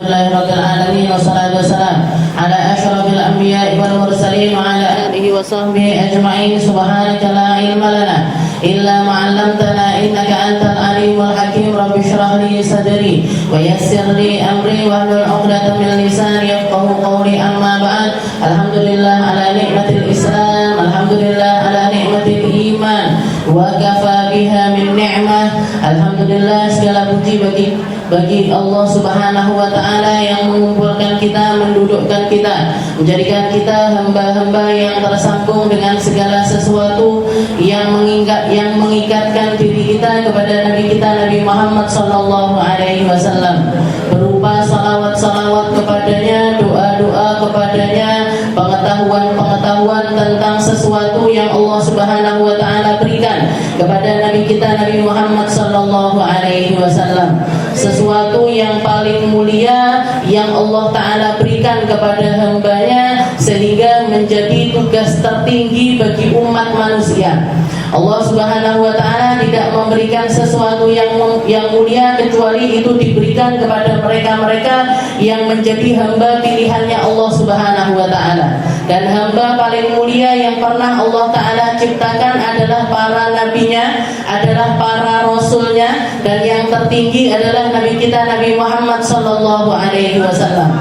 Alhamdulillahi rabbil alamin wassalatu wassalam ala asyrafil anbiya'i wal mursalin wa ala alihi wa sahbihi ajma'in. Subhanaka la ilma lana illa ma 'allamtana innaka antal alimul hakim. Rabbi shrah li sadri wa yassir li amri wahlul 'uqdatam min lisani yafqahu qawli. Amma ba'd. Alhamdulillah ala nikmatil Islam, alhamdulillah ala nikmatil iman, wa kafa biha min ni'mah. Alhamdulillah, segala puji bagi Allah Subhanahu wa taala yang mengumpulkan kita, mendudukkan kita, menjadikan kita hamba-hamba yang tersambung dengan segala sesuatu yang mengikatkan diri kita kepada Nabi kita Nabi Muhammad sallallahu alaihi wasallam, berupa salawat-salawat kepadanya, doa-doa kepadanya, pengetahuan tentang sesuatu yang Allah Subhanahu wa taala berikan kepada Nabi kita Nabi Muhammad sallallahu alaihi wasallam, sesuatu yang paling mulia yang Allah Ta'ala berikan kepada hambanya sehingga menjadi tugas tertinggi bagi umat manusia. Allah Subhanahu wa taala tidak memberikan sesuatu yang mulia kecuali itu diberikan kepada mereka-mereka yang menjadi hamba pilihannya Allah Subhanahu wa taala. Dan hamba paling mulia yang pernah Allah taala ciptakan adalah para nabinya, adalah para rasulnya, dan yang tertinggi adalah nabi kita Nabi Muhammad sallallahu alaihi wasallam.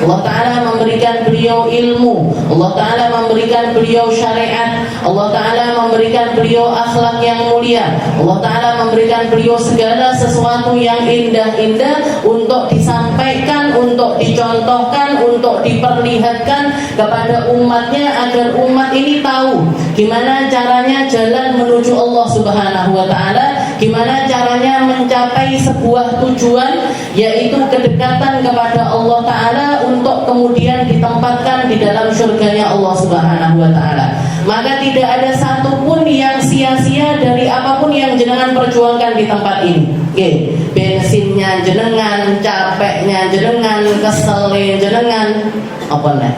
Allah taala memberikan beliau ilmu, Allah taala memberikan beliau syariat, Allah taala memberikan beliau akhlak yang mulia, Allah taala memberikan beliau segala sesuatu yang indah-indah untuk disampaikan, untuk dicontohkan, untuk diperlihatkan kepada umatnya agar umat ini tahu gimana caranya jalan menuju Allah Subhanahu wa taala, gimana caranya mencapai sebuah tujuan, yaitu kedekatan kepada Allah taala untuk kemudian ditempatkan di dalam surganya Allah Subhanahu wa taala. Maka tidak ada satupun yang sia-sia dari apapun yang jenengan perjuangkan di tempat ini. Oke, bensinnya jenengan, capeknya jenengan, keselnya jenengan, apa nih?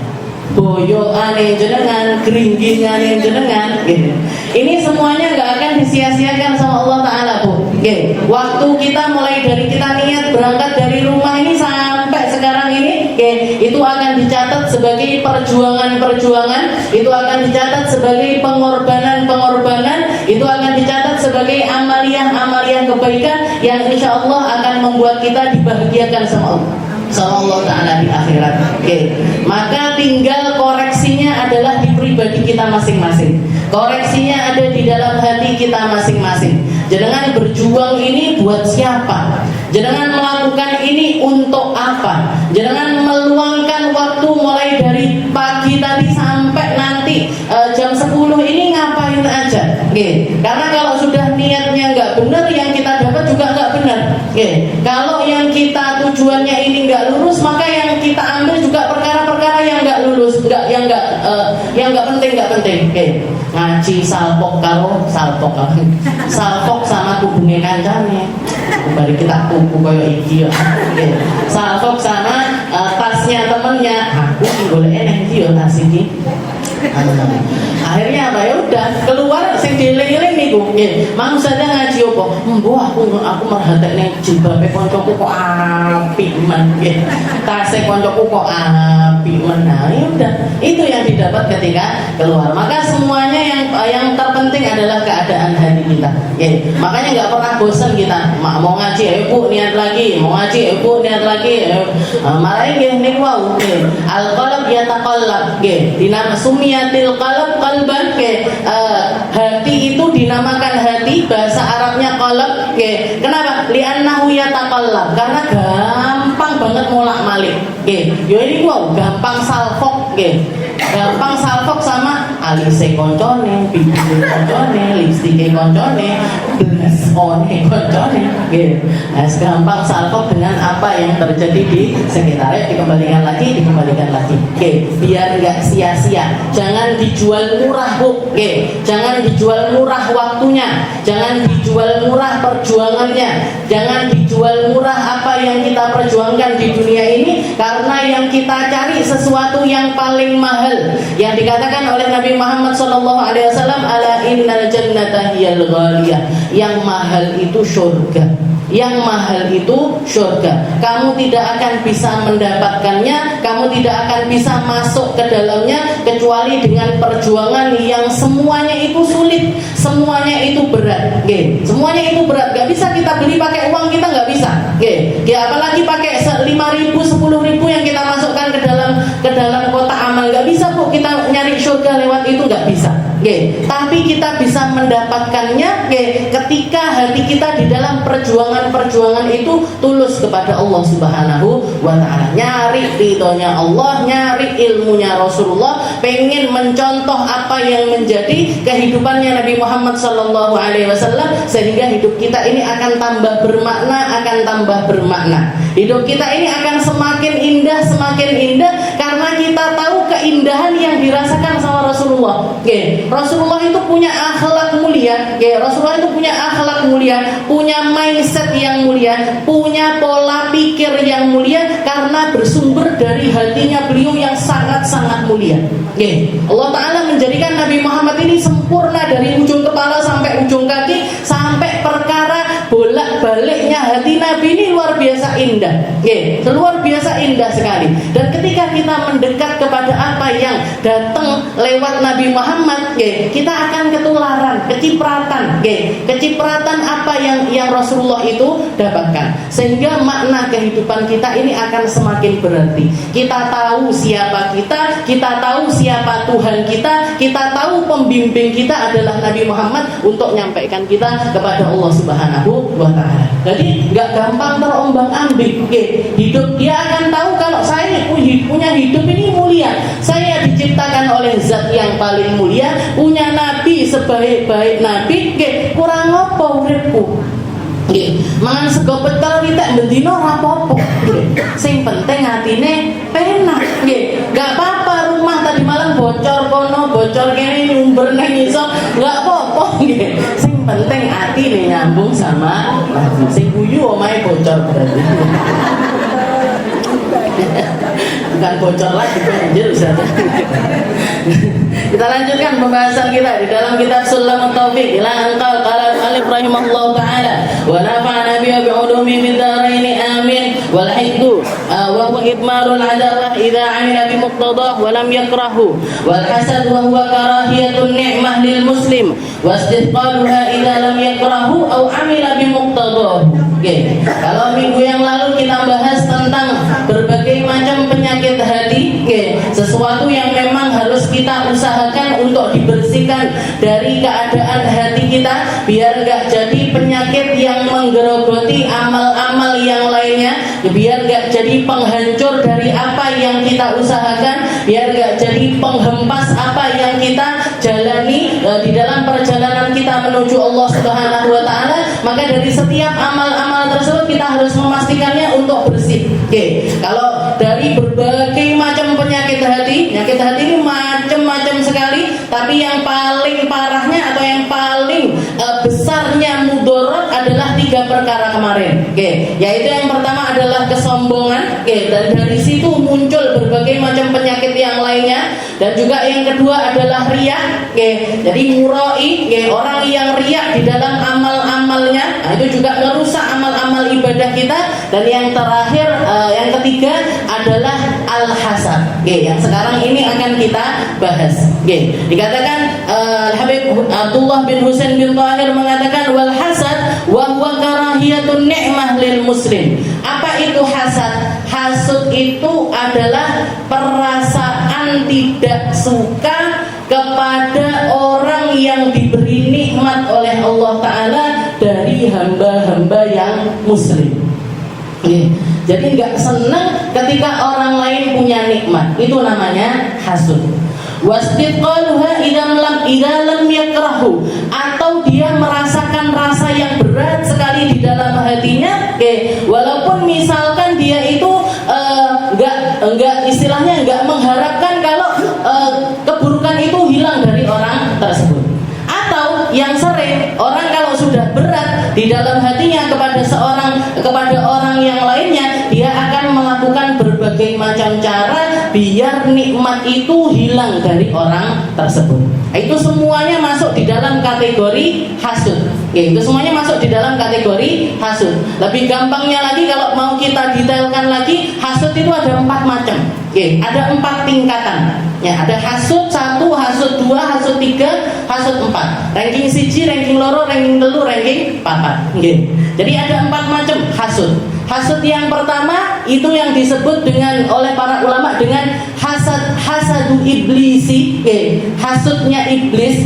Boyoane jenengan, geringgingane jenengan, gitu. Ini semuanya nggak akan disia-siakan sama Allah Taala, Bu. Oke, waktu kita mulai dari kita niat berangkat dari rumah ini sampai sekarang ini, oke, itu akan dicatat sebagai perjuangan-perjuangan, itu akan dicatat sebagai pengorbanan-pengorbanan, itu akan dicatat sebagai amaliyah-amaliyah kebaikan yang insya Allah akan membuat kita dibahagiakan sama Allah Ta'ala di akhirat. Oke, maka tinggal koreksinya adalah di pribadi kita masing-masing. Koreksinya ada di dalam hati kita masing-masing. Jangan berjuang ini buat siapa? Jangan melakukan ini untuk apa? Jangan meluangkan waktu mulai dari pagi tadi sampai nanti jam 10 ini ngapain aja. Oke, karena kalau sudah niatnya nggak benar, yang kita dapat juga nggak benar. Oke, kalau yang kita tujuannya ini nggak lurus, maka yang kita ambil juga perkara-perkara yang nggak lurus, yang nggak penting. Oke, ngaji salpok sama kubungnya kancane, kembali kita kubu kayak iki. Oke, salpok sama tasnya temennya, aku boleh enak dia tas ini. Akhirnya apa, ya udah keluar sing dieling-eling niku. Nggih, mang saja ngaji apa? Mbok aku merhatekne jilbabe kancaku kok apik men. Nggih. Tase kancaku kok apik men. Nah, ya udah. Itu yang didapat ketika keluar. Maka semuanya yang terpenting adalah keadaan hati kita. Nggih. Makanya enggak pernah bosan kita. Mau ngaji, ayo Bu niat lagi. Mau ngaji, ayo Bu niat lagi. Marahi nggih niku wau. Al-qalb yataqallab. Nggih. Dinama sumiyatil qalb qalban. Hati itu dinamakan hati, bahasa Arabnya qalb. Kenapa? Li'annahu yataqallab, karena gampang banget molak-malik. Yo ini wow, gampang salfok. Gampang salfok sama alise koncone, bibir koncone, lipstike koncone, blasone koncone. Nah, gampang salfok dengan apa yang terjadi di sekitarnya, dikembalikan lagi. Biar nggak sia-sia. Jangan dijual murah, Bu. Jangan dijual murah waktunya, jangan dijual murah perjuangannya, jangan dijual murah apa yang kita perjuangkan di dunia ini, karena yang kita cari sesuatu yang paling mahal, yang dikatakan oleh Nabi Muhammad SAW, ala innal jannata hiyal ghaliyah, yang mahal itu surga. Yang mahal itu surga. Kamu tidak akan bisa mendapatkannya, kamu tidak akan bisa masuk ke dalamnya kecuali dengan perjuangan yang semuanya itu sulit, semuanya itu berat. Semuanya itu berat. Gak bisa kita beli pakai uang kita, gak bisa. Apalagi pakai 5.000, 10.000 yang kita masukkan ke dalam kotak amal. Gak bisa kok kita nyari surga lewat itu, gak bisa. Tapi kita bisa mendapatkannya ketika hati kita di dalam perjuangan itu tulus kepada Allah Subhanahu wa ta'ala, nyari ridhonya Allah, nyari ilmunya Rasulullah, pengen mencontoh apa yang menjadi kehidupannya Nabi Muhammad sallallahu alaihi wasallam, sehingga hidup kita ini akan tambah bermakna. Hidup kita ini akan semakin indah karena kita tahu keindahan yang dirasakan sama Rasulullah. Rasulullah itu punya akhlak mulia, punya mindset yang mulia, punya pola pikir yang mulia, karena bersumber dari hatinya beliau yang sangat-sangat mulia. Allah Ta'ala menjadikan Nabi Muhammad ini sempurna dari ujung kepala sampai ujung kaki, sampai perkara bolak-baliknya hati Nabi ini luar biasa indah. Luar biasa indah sekali. Dan ketika kita mendekat kepada apa yang datang lewat Nabi Muhammad, kita akan ketularan, kecipratan apa yang Rasulullah itu dapatkan, sehingga makna kehidupan kita ini akan semakin berarti. Kita tahu siapa kita tahu siapa Tuhan kita tahu pembimbing kita adalah Nabi Muhammad untuk menyampaikan kita kepada Allah Subhanahu wa ta'ala. Jadi nggak gampang terombang-ambing. Hidup dia akan tahu kalau saya punya hidup ini mulia, saya diciptakan oleh zat yang paling mulia, punya nabi sebaik-baik nabi, kurang apa uripku. Mangan sego pecel kita bendino ora apa-apa. Sing penting atine penak. Enggak apa-apa rumah tadi malam bocor kono, bocor kene, nyumber nang iso, enggak apa-apa. Sing penting atine nyambung sama sing guyu omahe bocor berarti. Bukan bocor lagi, banjir Ustaz. Kita lanjutkan pembahasan kita di dalam kitab Sulamut Taufiq ila anqal qala al-alif rahimahullah taala wa nafa'ana bi ulumi fid dharain amin wal hiddu wa huwa idmarul adawah idza amila bi muqtadah wa lam yakrahu wal hasad wa huwa karahiyatun ni'mah lil muslim wa istithqaluha idza lam yakrahu aw amila bi muqtadah. Kalau minggu yang lalu kita bahas tentang berbagai macam penyakit hati, sesuatu yang memang harus kita usahakan untuk dibersihkan dari keadaan hati kita, biar nggak jadi penyakit yang menggerogoti amal-amal yang lainnya, biar nggak jadi penghancur dari apa yang kita usahakan, biar nggak jadi penghempas apa yang kita jalani di dalam perjalanan kita menuju Allah Subhanahu wa ta'ala. Maka dari setiap amal-amal tersebut kita harus memastikannya untuk bersih. Kalau dari berbagai macam penyakit hati ini macam-macam sekali, tapi yang paling parahnya atau yang paling besarnya mudarat adalah 3 perkara kemarin. Yaitu yang pertama adalah kesombongan, dan dari situ muncul berbagai macam penyakit yang lainnya. Dan juga yang kedua adalah riya, jadi murai, orang yang riya di dalam amal-amalnya, itu juga merusak amal-amal ibadah kita. Dan yang terakhir, yang ketiga adalah al-hasad, yang sekarang ini akan kita bahas. Dikatakan Habib Abdullah bin Husain bin Tahir mengatakan wal hasad wa huwa karahiyatun ni'mah lil muslim. Apa itu hasad? Hasud itu adalah perasaan tidak suka kepada orang yang diberi nikmat oleh Allah Ta'ala dari hamba-hamba yang muslim. Jadi nggak senang ketika orang lain punya nikmat, itu namanya hasud. Wasdiqaluha idza lam yakrahu, atau dia merasakan rasa yang berat sekali di dalam hatinya, walaupun misalkan dia itu enggak istilahnya enggak mengharapkan kalau keburukan itu hilang dari orang tersebut. Atau yang sering orang kalau sudah berat di dalam hatinya kepada orang yang lainnya, dia akan melakukan berbagai macam cara biar nikmat itu hilang dari orang tersebut. Itu semuanya masuk di dalam kategori hasud. Itu semuanya masuk di dalam kategori hasud. Lebih gampangnya lagi kalau mau kita detailkan lagi, hasud itu ada 4 macam. Ada 4 tingkatan. Ya, ada hasud 1, hasud 2, hasud 3, hasud 4. Ranking 1, ranking loro, ranking 3, ranking 4. Jadi ada 4 macam hasud. Hasud yang pertama itu yang disebut dengan oleh para ulama dengan hasadu iblisi, hasudnya iblis.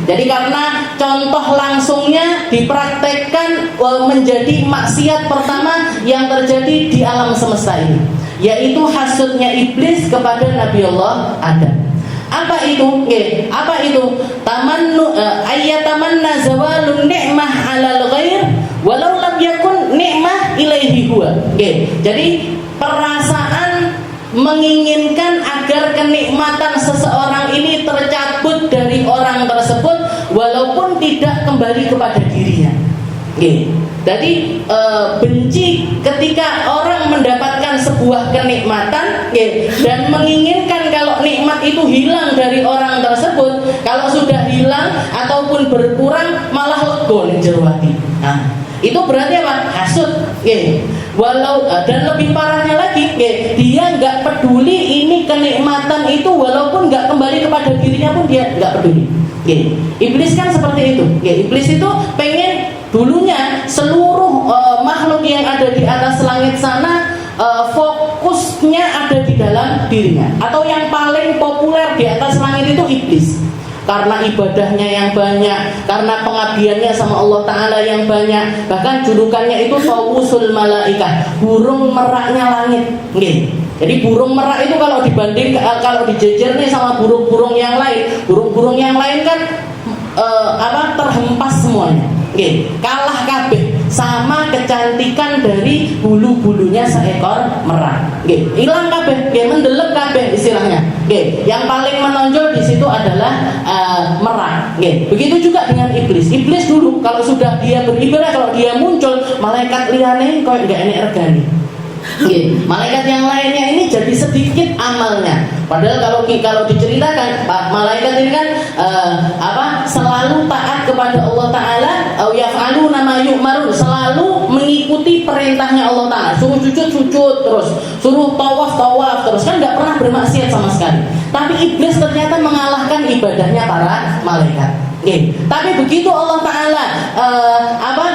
Jadi karena contoh langsungnya dipraktekkan menjadi maksiat pertama yang terjadi di alam semesta ini, yaitu hasudnya iblis kepada Nabi Allah Adam. Apa itu? Apa itu? Tamannu ayyatamanna zawalun ni'mah 'alal ghair walau lam yakun ni'mah ilaihi huwa. Jadi perasaan menginginkan agar kenikmatan seseorang ini tercabut dari orang tersebut walaupun tidak kembali kepada dirinya. Jadi benci ketika orang mendapatkan sebuah kenikmatan dan menginginkan kalau nikmat itu hilang dari orang tersebut. Kalau sudah hilang ataupun berkurang malah lego ning jero ati. Nah, itu berarti apa? Hasud. Walau dan lebih parahnya lagi, dia nggak peduli ini kenikmatan itu walaupun nggak kembali kepada dirinya pun dia nggak peduli. Iblis kan seperti itu. Iblis itu pengen dulunya seluruh makhluk yang ada di atas langit sana fokusnya ada di dalam dirinya. Atau yang paling populer di atas langit itu iblis. Karena ibadahnya yang banyak, karena pengabdiannya sama Allah Ta'ala yang banyak. Bahkan julukannya itu Tawusul Malaikah, burung meraknya langit. Jadi burung merak itu kalau dibanding kalau dijejer nih sama burung-burung yang lain, burung-burung yang lain kan terhempas semuanya. Kalah kabeh sama kecantikan dari bulu-bulunya seekor merak. Hilang kabeh, mendelep kabeh istilahnya. Yang paling menonjol di situ adalah merak. Begitu juga dengan iblis. Iblis dulu kalau sudah dia beribadah, kalau dia muncul, malaikat liyane kok enggak enek regani. Malaikat yang lainnya ini jadi sedikit amalnya. Padahal kalau diceritakan malaikat ini kan selalu taat kepada Allah Ta'ala, yaf'aluna ma yu'marun, selalu mengikuti perintahnya Allah Ta'ala. Suruh sujud terus, suruh tawaf terus, kan nggak pernah bermaksiat sama sekali. Tapi iblis ternyata mengalahkan ibadahnya para malaikat. Tapi begitu Allah Ta'ala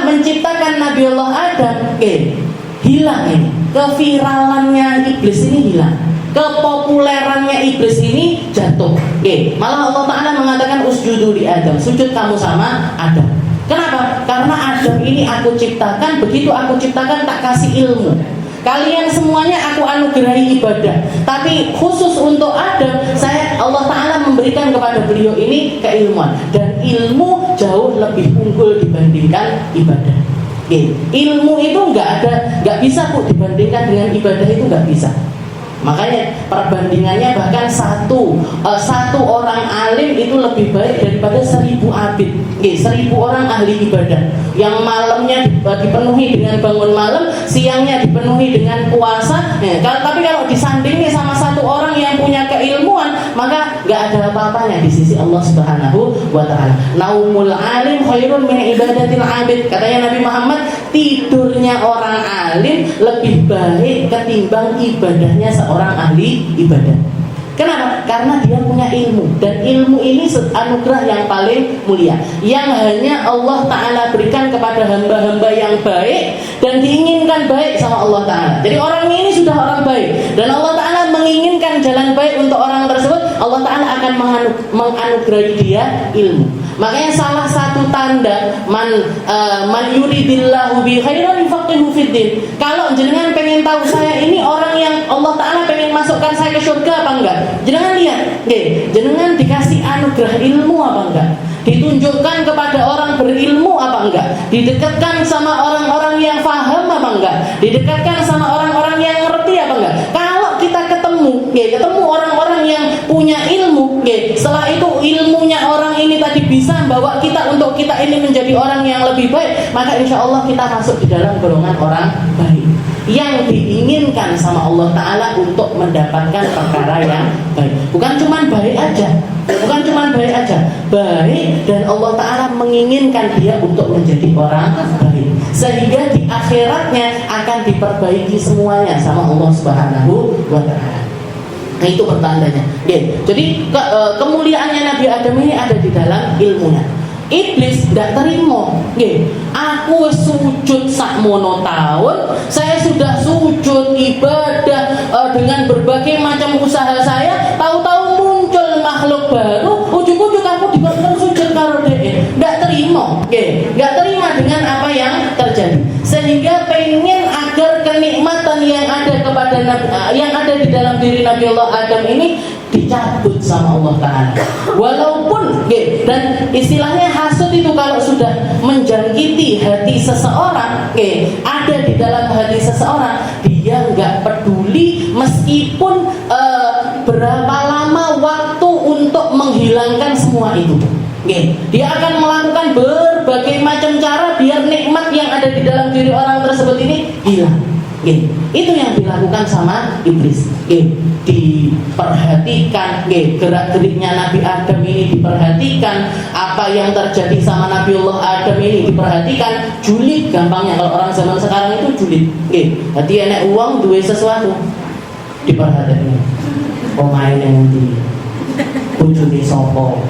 menciptakan Nabi Allah Adam, hilang ini, keviralannya iblis ini hilang, kepopulerannya iblis ini jatuh. Malah Allah Ta'ala mengatakan usjudu li Adam, sujud kamu sama Adam. Kenapa? Karena Adam ini aku ciptakan, begitu aku ciptakan tak kasih ilmu. Kalian semuanya aku anugerahi ibadah, tapi khusus untuk Adam Allah Ta'ala memberikan kepada beliau ini keilmuan, dan ilmu jauh lebih unggul dibandingkan ibadah. Ilmu itu nggak bisa kok dibandingkan dengan ibadah, itu nggak bisa. Makanya perbandingannya bahkan satu orang alim itu lebih baik daripada 1000 abid. 1000 orang ahli ibadah yang malamnya dipenuhi dengan bangun malam, siangnya dipenuhi dengan puasa. Tapi kalau disandingnya sama satu orang yang punya keilmuan, maka nggak ada apa-apanya di sisi Allah Subhanahu wa Ta'ala. Naumul alim khairun min ibadatil abid. Katanya Nabi Muhammad, tidurnya orang alim lebih baik ketimbang ibadahnya seorang ahli ibadah. Kenapa? Karena dia punya ilmu, dan ilmu ini anugerah yang paling mulia yang hanya Allah Ta'ala berikan kepada hamba-hamba yang baik dan diinginkan baik sama Allah Ta'ala. Jadi orang ini sudah orang baik dan Allah Ta'ala menginginkan jalan baik untuk orang tersebut, Allah Ta'ala akan menganugerahi dia ilmu. Makanya salah satu tanda man yuridillahu bi khairan yufaqihu fiddin. Kalau jenengan pengen tahu saya ini orang yang Allah Ta'ala pengen masukkan saya ke surga apa enggak, jenengan lihat, jenengan dikasih anugerah ilmu apa enggak, ditunjukkan kepada orang berilmu apa enggak, didekatkan sama orang-orang yang paham apa enggak, didekatkan sama orang-orang yang ngerti apa enggak. Kalau kita ketemu orang-orang yang punya ilmu, setelah itu ilmunya orang ini tadi bisa membawa kita untuk kita ini menjadi orang yang lebih baik, maka insya Allah kita masuk di dalam golongan orang baik yang diinginkan sama Allah Ta'ala untuk mendapatkan perkara yang baik. Bukan cuma baik aja, baik, dan Allah Ta'ala menginginkan dia untuk menjadi orang baik, sehingga di akhiratnya akan diperbaiki semuanya sama Allah Subhanahu wa Ta'ala. Nah, itu pertandanya. Jadi kemuliaannya Nabi Adam ini ada di dalam ilmunya. Iblis tidak terima. Aku sujud sakmono tahun, saya sudah sujud ibadah dengan berbagai macam usaha saya, tahu-tahu muncul makhluk baru, ujuk-ujuk aku diberikan sujud karo dia. Tidak terima, tidak terima dengan apa yang terjadi, sehingga pengen agar kenikmatan yang ada yang ada di dalam diri Nabi Allah Adam ini dicabut sama Allah Ta'ala. Walaupun dan istilahnya hasud itu kalau sudah menjangkiti hati seseorang, ada di dalam hati seseorang, dia nggak peduli meskipun berapa lama waktu untuk menghilangkan semua itu. Dia akan melakukan berbagai macam cara biar nikmat yang ada di dalam diri orang tersebut ini hilang. Itu yang dilakukan sama iblis. Diperhatikan, gerak-geriknya Nabi Adam ini diperhatikan, apa yang terjadi sama Nabiullah Adam ini diperhatikan. Julid gampangnya, kalau orang zaman sekarang itu julid. Jadi enek uang duwe sesuatu diperhatikan. Pemain yang di bojone sapa,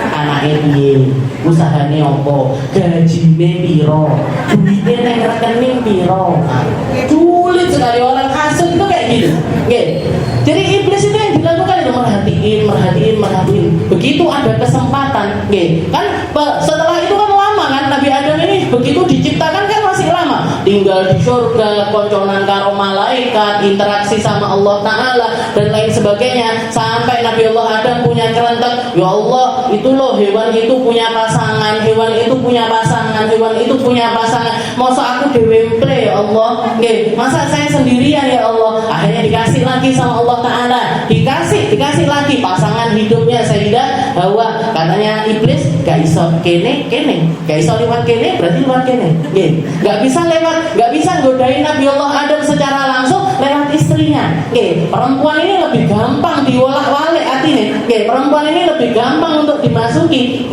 anake piye, usahane apa, gajine piro, duite nang rekening piro. Sulit sekali orang hasud itu kayak gitu. Jadi iblis itu yang dilakukan itu merhatiin. Begitu ada kesempatan, kan setelah itu kan lama kan Nabi Adam ini begitu diciptakan kan masih lama, tinggal di surga, konconan karo malaikat, interaksi sama Allah Ta'ala dan lain sebagainya, sampai Nabi Allah Adam punya kerentek, ya Allah itu loh hewan itu punya pasangan, masa aku dewemple ya Allah, masa saya sendirian ya Allah. Akhirnya dikasih lagi sama Allah Ta'ala, dikasih lagi pasangan hidupnya Sayyidah Hawa. Katanya iblis gak iso kene, gak iso lewat kene, berarti lewat kene. Gak bisa godain Nabi Allah Adam secara langsung lewat istrinya. Perempuan ini lebih gampang diolak-walik hatinya. Perempuan ini lebih gampang untuk dimasuki.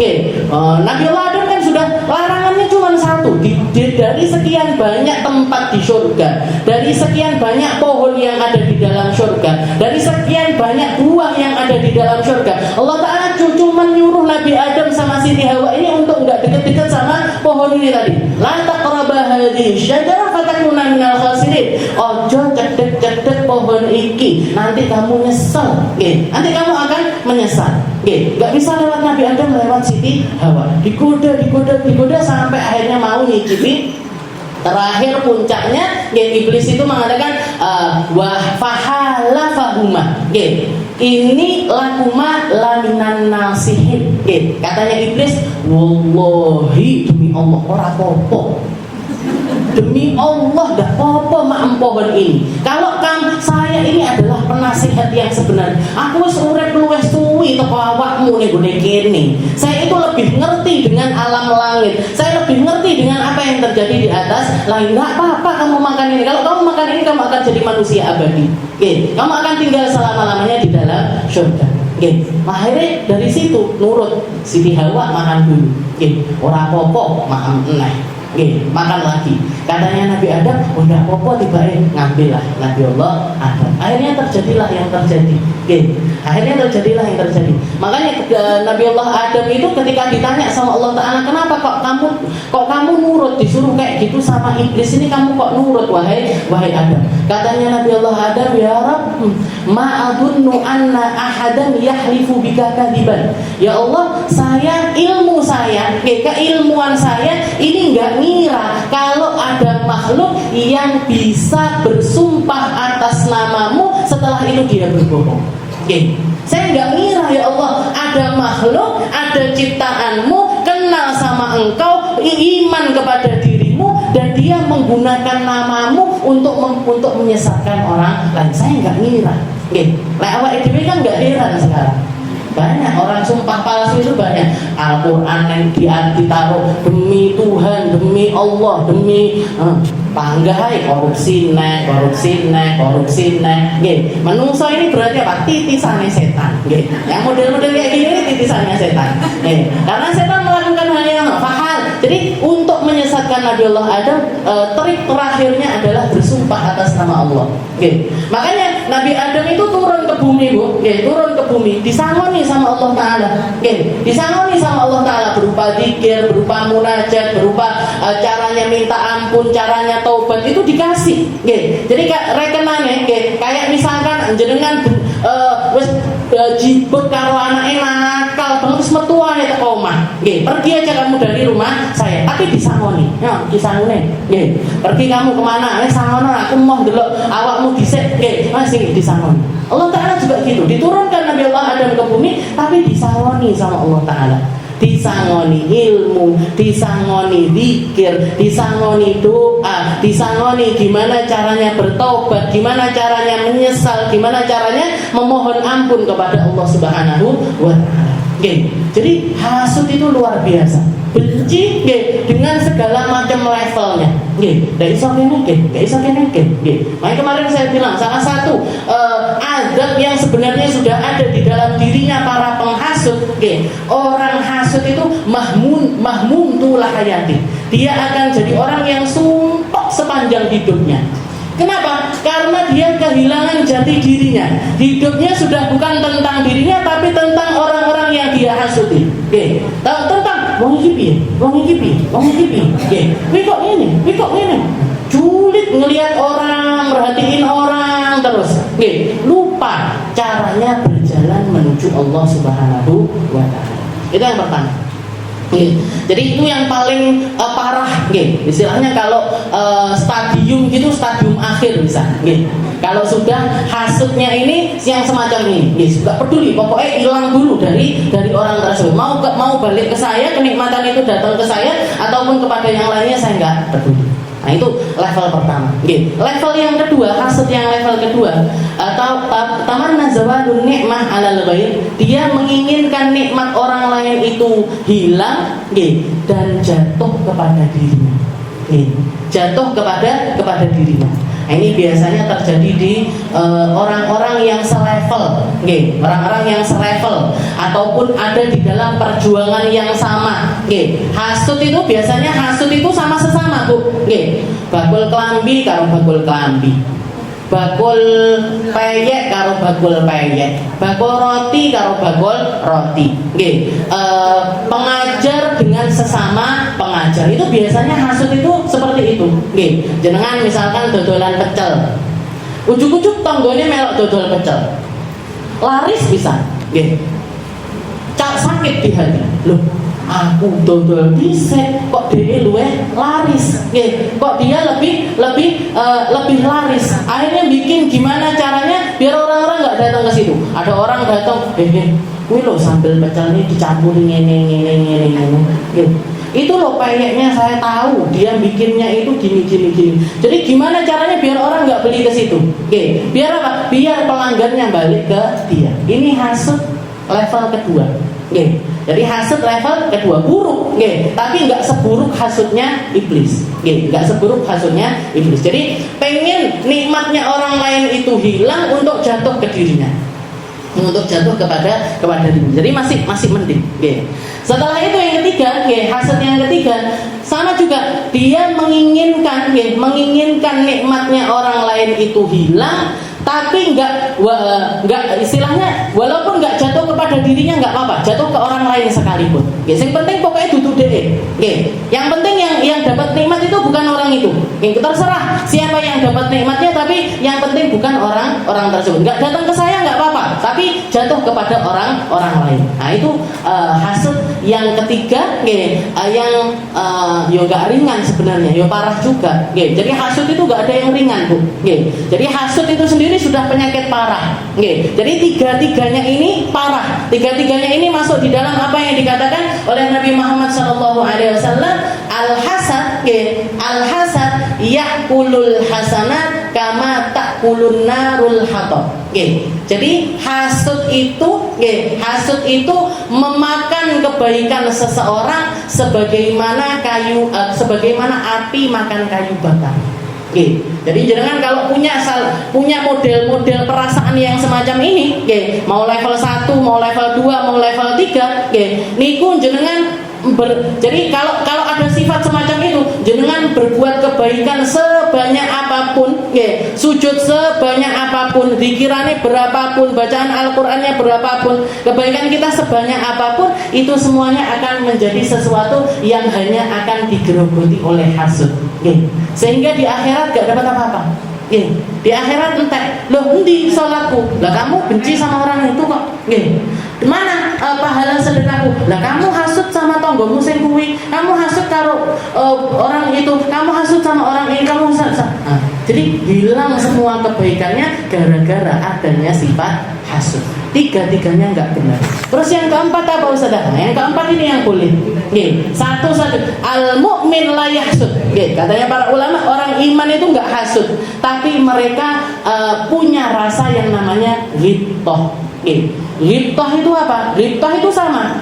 Nabi Allah Adam kan sudah larangannya cuma satu. Dari sekian banyak tempat di surga, dari sekian banyak pohon yang ada di dalam surga, dari sekian banyak buah yang ada di dalam surga, Allah Ta'ala cuma menyuruh Nabi Adam sama Siti Hawa ini untuk enggak dekat-dekat sama pohon ini tadi. La taqraba hadhihi syajarah fatakuna minal khasirin. Ojo cedek-cedek pohon iki, nanti kamu nyesel. Nanti kamu akan menyesal. Gak bisa lewat Nabi Adam, lewat Siti Hawa. Digoda sampai akhirnya mau nyicipi. Terakhir puncaknya, iblis itu mengatakan wah fahala fahuma. Ini lakuma laminan nasihin. Katanya iblis, wallahi demi Allah ora apa-apa. Demi Allah gak apa-apa mak pohon ini. Kalau saya ini adalah penasihat yang sebenarnya. Aku wis urip luwes suwi teko awakmu ning gone kene. Saya itu lebih ngerti dengan alam langit. Saya lebih ngerti dengan apa yang terjadi di atas langit. Enggak apa-apa kamu makan ini. Kalau kamu makan ini kamu akan jadi manusia abadi. Kamu akan tinggal selama-lamanya di dalam surga. Akhirnya dari situ nurut Siti Hawa makan dulu. Ora apa-apa makan eneh. Makan lagi. Katanya Nabi Adam, enggak apa-apa tiba-tiba ngambil lah Nabi Allah Adam. Akhirnya terjadilah yang terjadi. Makanya Nabi Allah Adam itu ketika ditanya sama Allah Ta'ala, kenapa kok kamu nurut, disuruh kayak gitu sama iblis ini, kamu kok nurut wahai Adam. Katanya Nabi Allah Adam, ya Rabb, ma'adunnu anna ahadan yahlifu bika kadiban. Ya Allah, keilmuan saya ini enggak ngira kalau ada makhluk yang bisa bersumpah atas namamu setelah itu dia berbohong. Saya enggak ngira ya Allah ada makhluk, ada ciptaanmu, kenal sama engkau, iman kepada dirimu, dan dia menggunakan namamu untuk menyesatkan orang lain. Saya enggak ngira. Awak dhewe kan enggak heran sekarang. Banyak orang sumpah palsu itu banyak. Al-Quran yang ditaruh demi Tuhan, demi Allah, demi panggahai korupsi nek. Menungso ini berarti apa? Titisannya setan. Yang model-model kayak gini ini titisannya setan. Karena setan melakukan hal yang fahal. Jadi untuk menyesatkan Nabi Allah Adam, trik terakhirnya adalah bersumpah atas nama Allah. Makanya Nabi Adam itu turun ke bumi, Bu. Turun ke bumi, disangoni sama Allah Ta'ala. Disangoni sama Allah Ta'ala berupa zikir, berupa munajat, berupa caranya minta ampun, caranya taubat, itu dikasih. Jadi rekenane kayak misalkan jenengan wis jibet karo anake nakal banget wis metu ae teko omah. Pergi aja kamu dari rumah saya, tapi disangoni. Ya, disangone. Pergi kamu kemana? Sangono aku mau delok awakmu dhisik. Masih disangoni. Allah Ta'ala juga gitu. Diturunkan Nabi Allah Adam ke bumi, tapi disangoni sama Allah Ta'ala. Disangoni ilmu, disangoni zikir, disangoni doa, disangoni gimana caranya bertobat, gimana caranya menyesal, gimana caranya memohon ampun kepada Allah Subhanahu wa Ta'ala. Jadi hasud itu luar biasa. Benci dengan segala macam levelnya. Dari makanya kemarin saya bilang salah satu azab yang sebenarnya sudah ada di dalam dirinya para penghasut. Orang hasut itu mahmun tulah hayati. Dia akan jadi orang yang sumpah sepanjang hidupnya. Kenapa? Karena dia kehilangan jati dirinya. Hidupnya sudah bukan tentang dirinya, tapi tentang orang-orang yang dia hasuti. Tentang wong iki piye? Wi kok ini? Sulit ngelihat orang, merhatiin orang terus. Lupa caranya berjalan menuju Allah Subhanahu wa Ta'ala. Itu yang pertama. Jadi itu yang paling parah, istilahnya kalau stadium gitu, stadium akhir bisa. Kalau sudah hasutnya ini yang semacam ini, nggak peduli, pokoknya hilang dulu dari orang tersebut. Mau balik ke saya, kenikmatan itu datang ke saya ataupun kepada yang lainnya, saya nggak peduli. Nah itu level pertama. Level yang kedua, hasud yang level kedua, atau tamanna zawadun ni'mah 'alal ghair. Dia menginginkan nikmat orang lain itu hilang, dan jatuh kepada dirinya. Jatuh kepada dirinya. Nah, ini biasanya terjadi di orang-orang yang selevel, orang-orang yang selevel ataupun ada di dalam perjuangan yang sama. Hasud itu biasanya sama sesama, Bu. Bakul kelambi karo bakul kelambi, bakul peyek karo bakul peyek, bakul roti karo bakul roti. Pengajar dengan sesama pengajar, itu biasanya hasud itu seperti itu. Jenengan misalkan dodolan pecel, ujuk-ujuk tonggone melok dodol pecel, laris bisa. Sakit di hati, loh aku dodol dhisik kok dhewe luwih laris. Kok dia lebih laris. Akhirnya bikin gimana caranya biar orang-orang enggak datang ke situ. Ada orang datang, kuwi lho sambel pecel ini dicampuri ngene. Itu loh peyeknya saya tahu, dia bikinnya itu gini. Jadi gimana caranya biar orang nggak beli ke situ? Biar apa? Biar pelanggannya balik ke dia. Ini hasud level kedua. Jadi hasud level kedua buruk, tapi nggak seburuk hasudnya iblis. Nggak seburuk hasudnya iblis. Jadi pengen nikmatnya orang lain itu hilang untuk jatuh ke dirinya, untuk jatuh kepada dirinya. Jadi masih mending. Setelah itu yang ketiga, hasad yang ketiga sama juga, dia menginginkan nikmatnya orang lain itu hilang, tapi enggak istilahnya walaupun enggak jatuh kepada dirinya enggak apa-apa, jatuh ke orang lain sekalipun. Yang penting pokoknya duduk deh. Yang penting yang dapat nikmat itu bukan orang itu. Terserah siapa yang dapat nikmatnya, tapi yang penting bukan orang tersebut. Enggak datang ke saya enggak apa-apa, tapi jatuh kepada orang lain. Nah itu hasud yang ketiga, yang yo enggak ringan sebenarnya, yo parah juga. Jadi hasud itu enggak ada yang ringan, Bu. Jadi hasud itu sendiri sudah penyakit parah. Jadi tiga-tiganya ini parah. Tiga-tiganya ini masuk di dalam apa yang dikatakan oleh Nabi Muhammad SAW, al-hasad, al-hasad yakulul hasanat kama ta'kulun narul hatab. Jadi hasud itu memakan kebaikan seseorang sebagaimana sebagaimana api makan kayu bakar. Jadi jangan kalau punya model-model perasaan yang semacam ini, mau level 1, mau level 2, mau level 3, niku jenengan jadi kalau ada sifat semacam itu, jenengan berbuat kebaikan sebanyak apapun, sujud sebanyak apapun, dikirane berapapun, bacaan Al-Qur'annya berapapun, kebaikan kita sebanyak apapun, itu semuanya akan menjadi sesuatu yang hanya akan digerogoti oleh hasud. Sehingga di akhirat gak dapat apa-apa. Di akhirat entek, loh endi sholatku? Lah kamu benci sama orang itu kok. Mana pahala sedekahku? Lah kamu hasud sama tonggomu sing kuwi, kamu hasud karo orang itu, kamu hasud sama orang ini, kamu hasud. Jadi hilang semua kebaikannya gara-gara adanya sifat hasud. Tiga-tiganya enggak benar. Terus yang keempat apa Ustazah? Yang keempat ini yang boleh. Satu al-mu'min la yahsud. Katanya para ulama, orang iman itu enggak hasud, tapi mereka punya rasa yang namanya ghibthah. Ghibthah itu apa? Ghibthah itu sama.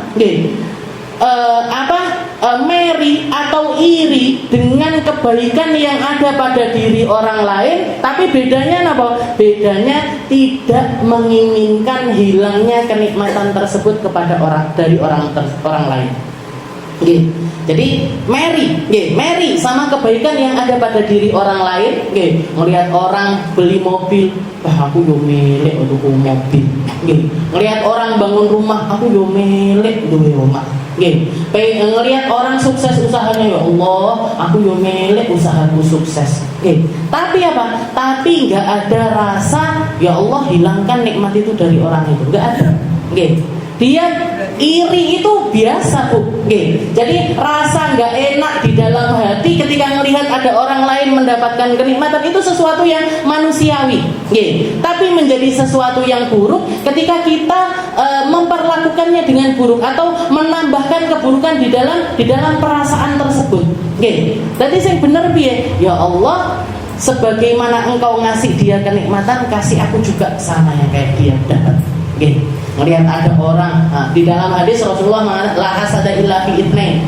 Meri atau iri dengan kebaikan yang ada pada diri orang lain, tapi bedanya apa? Bedanya tidak menginginkan hilangnya kenikmatan tersebut kepada orang lain. Jadi meri sama kebaikan yang ada pada diri orang lain. Melihat orang beli mobil, aku yo milik untuk mobil. Melihat orang bangun rumah, aku yo milik duwe rumah. Ngelihat orang sukses usahanya, ya Allah, aku yo milik usahaku sukses. Tapi apa? Tapi nggak ada rasa, ya Allah hilangkan nikmat itu dari orang itu, nggak ada. Dia iri itu biasa, Bu. Jadi rasa nggak enak di dalam hati ketika melihat ada orang lain mendapatkan kenikmatan itu sesuatu yang manusiawi. Tapi menjadi sesuatu yang buruk ketika kita memperlakukannya dengan buruk atau menambahkan keburukan di dalam perasaan tersebut. Jadi yang benar piye? Ya Allah, sebagaimana engkau ngasih dia kenikmatan, kasih aku juga sama yang kayak dia dapat. Melihat ada orang, di dalam hadis Rasulullah mengatakan la hasada illa fi itsnain.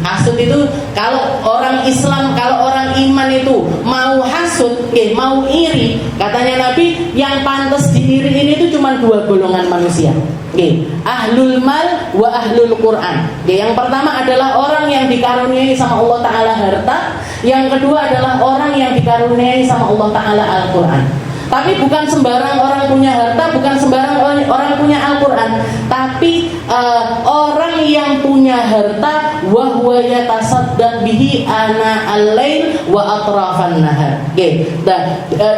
Hasud itu kalau orang Islam, kalau orang iman itu mau hasud, mau iri, katanya Nabi, yang pantas diiri ini itu cuma dua golongan manusia. Ahlul mal wa ahlul Quran. Yang pertama adalah orang yang dikaruniai sama Allah Ta'ala harta. Yang kedua adalah orang yang dikaruniai sama Allah Ta'ala Al-Quran. Tapi bukan sembarang orang punya harta, bukan sembarang orang punya Al-Quran. Tapi orang yang punya harta wa huwa yatasaddaq bihi ana al-lail wa atrafan nahar.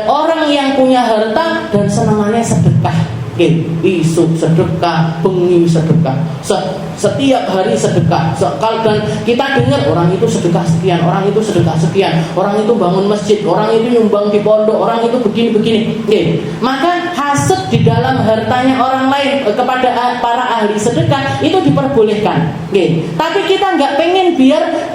Orang yang punya harta dan senangannya sedekah. Isuk sedekah, bengi sedekah, setiap hari sedekah. Dan kita dengar orang itu sedekah sekian, orang itu sedekah sekian, orang itu bangun masjid, orang itu nyumbang di pondok, orang itu begini-begini. Maka hasud di dalam hartanya orang lain kepada para ahli sedekah itu diperbolehkan. Tapi kita nggak pengen biar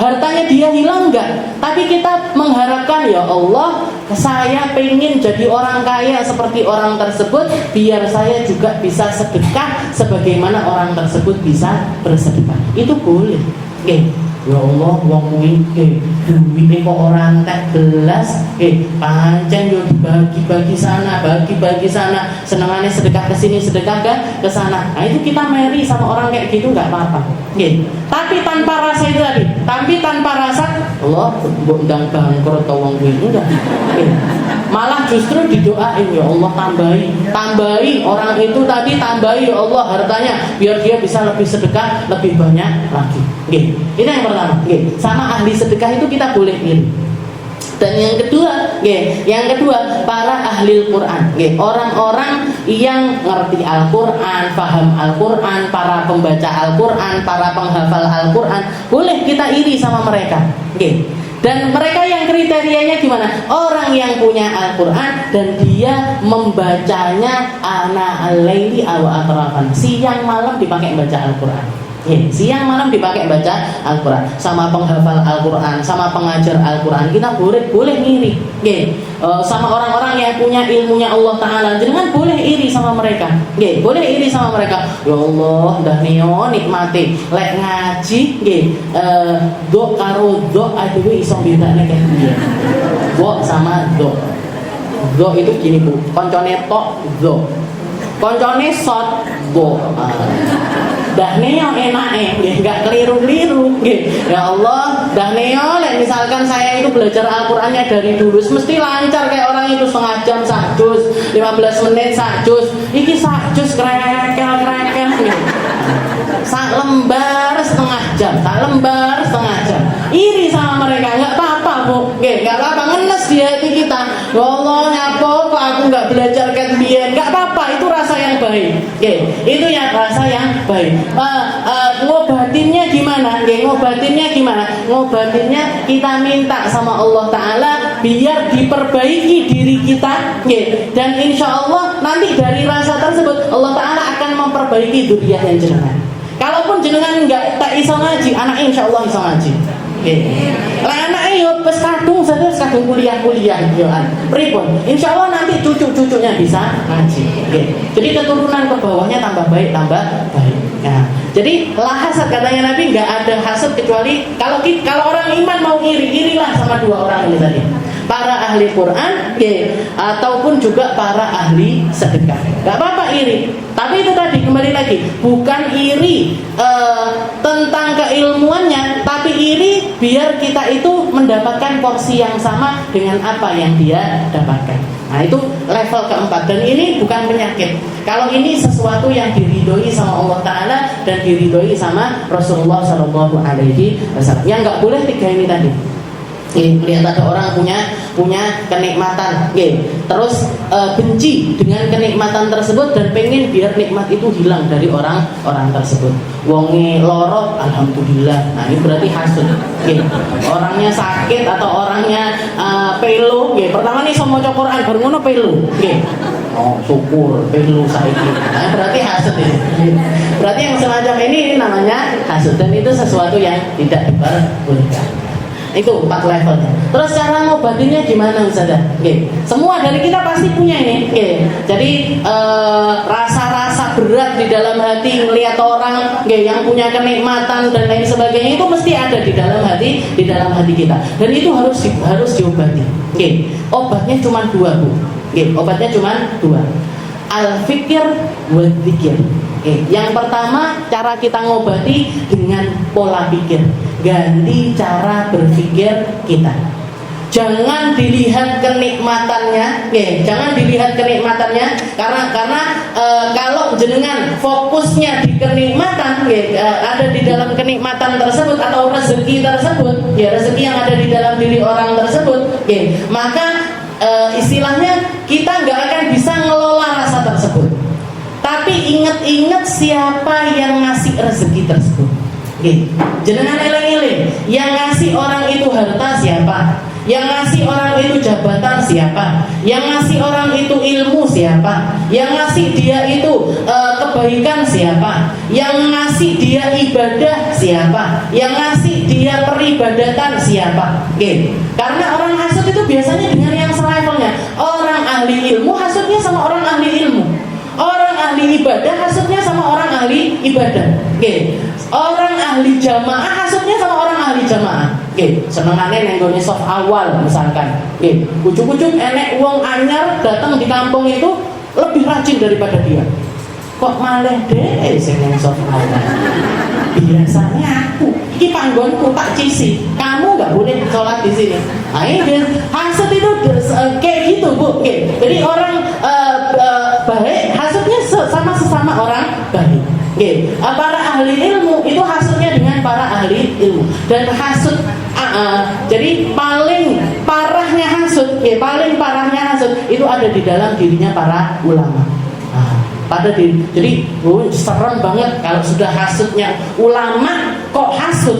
hartanya dia hilang, nggak. Tapi kita mengharapkan, ya Allah, saya pengen jadi orang kaya seperti orang tersebut, biar saya juga bisa sedekah sebagaimana orang tersebut bisa bersedekah. Itu boleh. Ya Allah, wong kuwi duwite kok ora entek belas, pancen yo dibagi-bagi sana, bagi-bagi sana, senengane sedekah ke sini, sedekah ke sana. Nah, itu kita meri sama orang kayak gitu enggak apa-apa. Tapi tanpa rasa itu tadi, tapi tanpa rasa Allah mbok ndang bangkrut to wong kuwi, enggak. Malah justru didoain, ya Allah tambahi orang itu tadi, tambahi ya Allah hartanya biar dia bisa lebih sedekah lebih banyak lagi. Itu yang pertama. Sama ahli sedekah itu kita boleh iri. Dan yang kedua, para ahli Al-Quran, orang-orang yang ngerti Al-Quran, paham Al-Quran, para pembaca Al-Quran, para penghafal Al-Quran, boleh kita iri sama mereka. Dan mereka yang kriterianya gimana? Orang yang punya Al-Quran dan dia membacanya ana al-laili aw atrafan, siang malam dipakai baca Al-Quran. Siang malam dipakai baca Al-Quran, sama penghafal Al-Quran, sama pengajar Al-Quran. Kita boleh ngiri, sama orang-orang yang punya ilmunya Allah Ta'ala. Jangan boleh iri sama mereka, boleh iri sama mereka. Ya Allah, dah neo nikmati, lek ngaji, dok karo dok, aduh iso bedane kayak dia. Dok sama dok itu gini bu, koncone tok dok, koncone sot dok. Dah neo enak nggak keliru-keliru. Ya Allah, dah neo misalkan saya itu belajar Al-Qur'annya dari dulu mesti lancar kayak orang itu setengah jam sajus, 15 menit sajus, iki sajus krekel sak lembar setengah jam, iri sama mereka. Nggak apa-apa bu, nggak apa-apa, ngenes di hati kita. Ya Allah, nyapo kok aku nggak belajar kayak dia. Nggak apa-apa, itu rasa yang baik. Itu ya rasa yang baik. Ngobatinnya gimana? Ngobatinnya kita minta sama Allah Ta'ala biar diperbaiki diri kita, dan insya Allah nanti dari rasa tersebut Allah Ta'ala akan memperbaiki dzurriyyah yang jenengan. Kalaupun jenengan nggak tak iso ngaji, anak insya Allah iso ngaji. Lah anake yo wis kadung kuliah pripun? Insya Allah nanti cucu-cucunya bisa ngaji. Jadi keturunan ke bawahnya tambah baik. Nah, jadi la hasad katanya Nabi, nggak ada hasad kecuali kalau orang iman mau irilah sama dua orang ini tadi. Para ahli Quran, ataupun juga para ahli sedekah. Gak apa-apa iri. Tapi itu tadi kembali lagi, bukan iri tentang keilmuannya, tapi iri biar kita itu mendapatkan porsi yang sama dengan apa yang dia dapatkan. Nah itu level keempat, dan ini bukan penyakit. Kalau ini sesuatu yang diridhoi sama Allah Ta'ala dan diridhoi sama Rasulullah Sallallahu Alaihi Wasallam. Yang nggak boleh tiga ini tadi. Lihat ada orang punya kenikmatan, terus benci dengan kenikmatan tersebut dan pengen biar nikmat itu hilang dari orang tersebut. Wonge loro, alhamdulillah. Nah ini berarti hasud. Orangnya sakit atau orangnya pelu, pertama nih sama maca Quran baru ngono pelu. Oh syukur pelu saiki. Nah berarti hasud ini. Berarti yang semacam ini namanya hasud, dan itu sesuatu yang tidak diperbolehkan. Itu 4 levelnya. Terus cara ngobatinnya gimana Ustazah? Semua dari kita pasti punya ini. Jadi rasa-rasa berat di dalam hati melihat orang yang punya kenikmatan dan lain sebagainya itu mesti ada di dalam hati kita. Dan itu harus diobati. Obatnya cuma 2 bu. Obatnya cuma 2. Al-fikir wa dzikir. Yang pertama, cara kita ngobati dengan pola pikir. Ganti cara berpikir kita. Jangan dilihat kenikmatannya, karena kalau jenengan fokusnya di kenikmatan, ada di dalam kenikmatan tersebut atau rezeki tersebut, rezeki yang ada di dalam diri orang tersebut, maka istilahnya kita nggak akan bisa ngelola rasa tersebut. Tapi ingat-ingat siapa yang ngasih rezeki tersebut. Jangan eling-eling. Yang ngasih orang itu harta siapa? Yang ngasih orang itu jabatan siapa? Yang ngasih orang itu ilmu siapa? Yang ngasih dia itu kebaikan siapa? Yang ngasih dia ibadah siapa? Yang ngasih dia peribadatan siapa? Karena orang hasud itu biasanya dengan yang selevelnya. Orang ahli ilmu hasudnya sama orang ahli ilmu. Orang ahli ibadah hasudnya sama orang ahli ibadah. Orang ahli jamaah hasudnya sama orang ahli jamaah. Senengane neng gone soft awal misalkan. Ujuk-ujuk enek wong anyar datang di kampung itu lebih rajin daripada dia. Kok malah deh sing neng soft awal. Biasanya aku, iki panggonku tak cisi. Kamu nggak boleh sholat di sini. Nah ini hasud itu kayak gitu bu. Jadi orang baik hasudnya sama sesama orang baik. Para ahli ilmu itu hasudnya dengan para ahli ilmu. Dan hasud jadi paling parahnya hasud itu ada di dalam dirinya para ulama. Jadi serem banget kalau sudah hasudnya ulama kok hasud,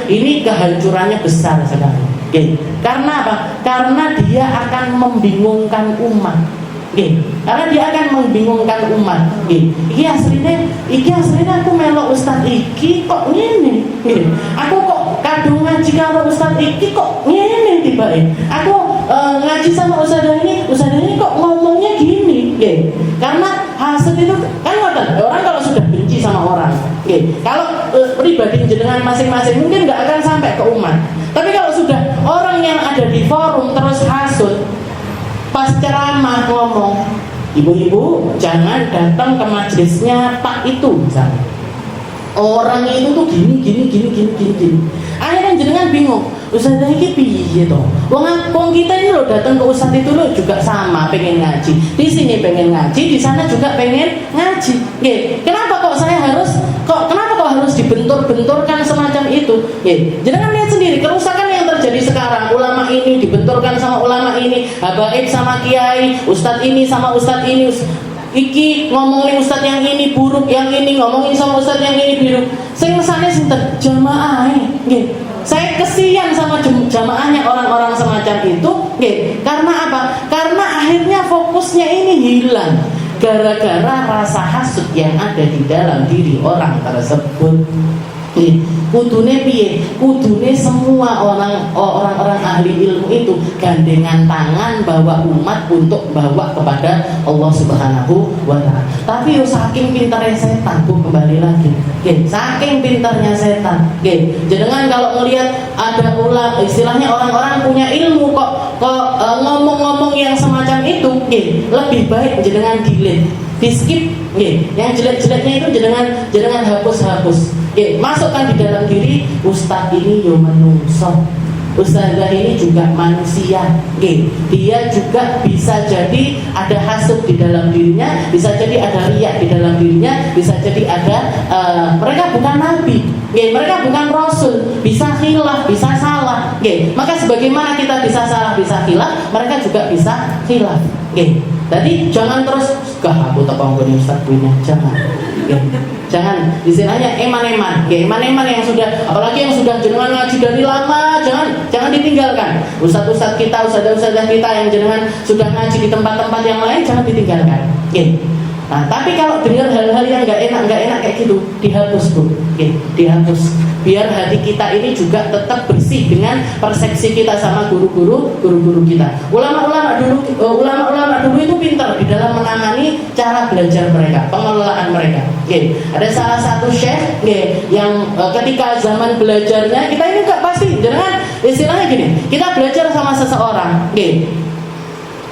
ini kehancurannya besar sekali. Karena apa? Karena dia akan membingungkan umat. Nggih, karena dia akan membingungkan umat. Nggih, iki asline aku melok ustaz iki kok ngene. Nggih. Aku kok kadung ngaji karo ustaz iki kok ngene tibake. Aku ngaji sama ustaz ini kok ngomongnya gini. Nggih. Karena hasad itu kan ngoten, orang kalau sudah benci sama orang, nggih. Kalau pribadi jenengan masing-masing mungkin nggak akan sampai ke umat. Tapi kalau sudah orang yang ada di forum terus hasud, pas ceramah ngomong, ibu-ibu jangan datang ke majelisnya Pak itu misalnya. Orang itu tuh gini. Akhirnya jenengan bingung, ustaz iki piye to? Wong kita ini loh datang ke ustaz itu loh juga sama pengen ngaji. Di sini pengen ngaji, di sana juga pengen ngaji. Nggih. Kenapa kok harus dibentur-benturkan semacam itu? Nggih. Jenengan lihat sendiri kerusakan yang terjadi sekarang. Ulama ini dibenturkan sama ulama ini, habaib sama kiai, ustaz ini sama ustaz ini. Iki ngomongin ustaz yang ini buruk, yang ini ngomongin sama ustaz yang ini buruk. Sing mesane sinten? Jamaah nggih. Saya kesian sama jamaahnya orang-orang semacam itu, nggih. Karena apa? Karena akhirnya fokusnya ini hilang gara-gara rasa hasud yang ada di dalam diri orang tersebut. Kudune piye? Kudune semua orang-orang ahli ilmu itu gandengan tangan bawa umat untuk bawa kepada Allah Subhanahu wa taala. Tapi yo saking pintarnya setan, Bu, kembali lagi. Nggih, saking pintarnya setan. Nggih, jenengan kalau melihat ada ulama, istilahnya orang-orang punya ilmu kok ngomong-ngomong yang semacam itu, nggih, lebih baik jenengan delete, di skip, nggih. Yang jelek-jeleknya itu jenengan hapus. Masukkan di dalam diri, ustaz ini yo menungso, ustazah ini juga manusia. Dia juga bisa jadi ada hasud di dalam dirinya, bisa jadi ada riya di dalam dirinya, bisa jadi ada mereka bukan nabi, mereka bukan rasul, bisa khilaf, bisa salah. Maka sebagaimana kita bisa salah, bisa khilaf, mereka juga bisa khilaf. Jadi jangan terus aku tepang gini ustaz punya, jangan istilahnya eman-eman yang sudah, apalagi yang sudah jenengan ngaji dari lama, jangan ditinggalkan. Ustaz-ustaz kita, ustazah kita yang jenengan sudah ngaji di tempat-tempat yang lain, jangan ditinggalkan. Nah, tapi kalau dengar hal-hal yang nggak enak kayak gitu, dihapus, Bu. Dihapus. Biar hati kita ini juga tetap bersih dengan persepsi kita sama guru-guru kita. Ulama-ulama dulu itu pintar di dalam menangani cara belajar mereka, pengelolaan mereka. Ada salah satu syekh yang ketika zaman belajarnya, kita ini nggak pasti, jangan istilahnya gini, kita belajar sama seseorang,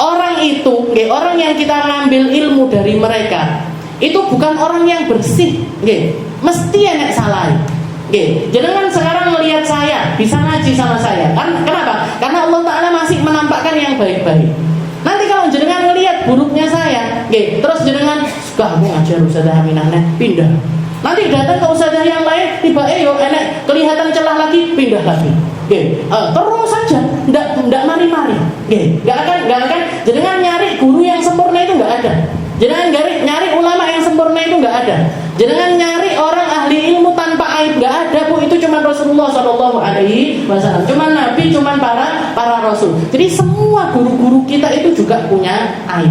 orang itu, orang yang kita ngambil ilmu dari mereka, itu bukan orang yang bersih, mesti enak salah. Jangan sekarang melihat saya bisa ngaji sama saya, kan? Kenapa? Karena Allah Ta'ala masih menampakkan yang baik-baik. Nanti kalau jenengan melihat buruknya saya, terus jenengan suka aku ngajar ustazah Aminah, pindah. Nanti datang ke ustazah yang lain, tiba enak kelihatan celah lagi, pindah lagi. Terus saja, ndak mari-mari. Nggak akan. Jenengan nyari guru yang sempurna itu nggak ada. Jenengan nyari ulama yang sempurna itu nggak ada. Jenengan nyari orang ahli ilmu tanpa aib, nggak ada, Bu. Itu cuma Rasulullah SAW, cuma Nabi, cuma para Rasul. Jadi semua guru-guru kita itu juga punya aib.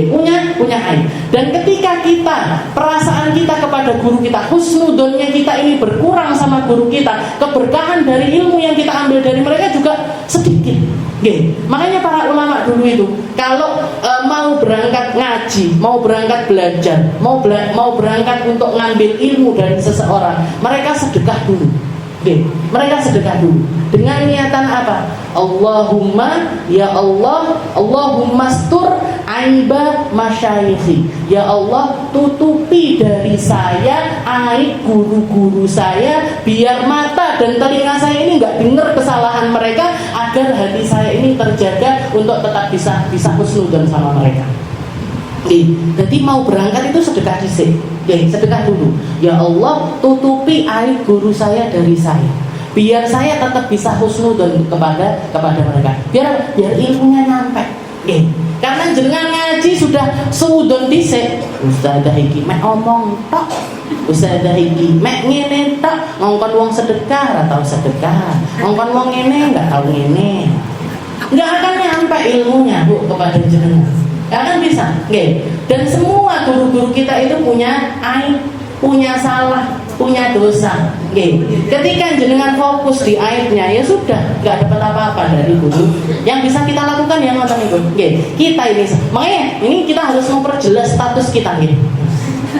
Punya aib. Dan ketika perasaan kita kepada guru kita, husnudonnya kita ini berkurang sama guru kita, keberkahan dari ilmu yang kita ambil dari mereka juga sedikit. Makanya para ulama dulu itu kalau mau berangkat ngaji, mau berangkat belajar, mau berangkat untuk ngambil ilmu dari seseorang, mereka sedekah dulu. Mereka sedekah dulu dengan niatan apa? Allahumma ya Allah, Allahumma stur aiba masyayikhi. Ya Allah, tutupi dari saya aib guru-guru saya, biar mata dan telinga saya ini nggak dengar kesalahan mereka, agar hati saya ini terjaga untuk tetap bisa husnudzon sama mereka. Jadi mau berangkat itu sedekah dhisik. Sedekah dulu. Ya Allah, tutupi aib guru saya dari saya, biar saya tetap bisa husnudzon kepada mereka. Biar ilmunya nyampe. Karena jenengan ngaji sudah suudon dhisik. Ustazah iki mek omong tok. Ustazah iki mek ngene tok, ngongkon wong sedekah ora tau sedekah. Ngongkon wong ngene enggak tau ngene. Enggak akan nyampe ilmunya, Bu, kepada jenengan. Nggak akan bisa. Nggih. Dan semua guru-guru kita itu punya aib, punya salah, punya dosa. Nggih. Ketika jenengan fokus di aibnya, ya sudah, nggak dapat apa-apa dari guru. Yang bisa kita lakukan yang ngoten niku. Nggih. Kita ini, makanya ini kita harus memperjelas status kita nggih.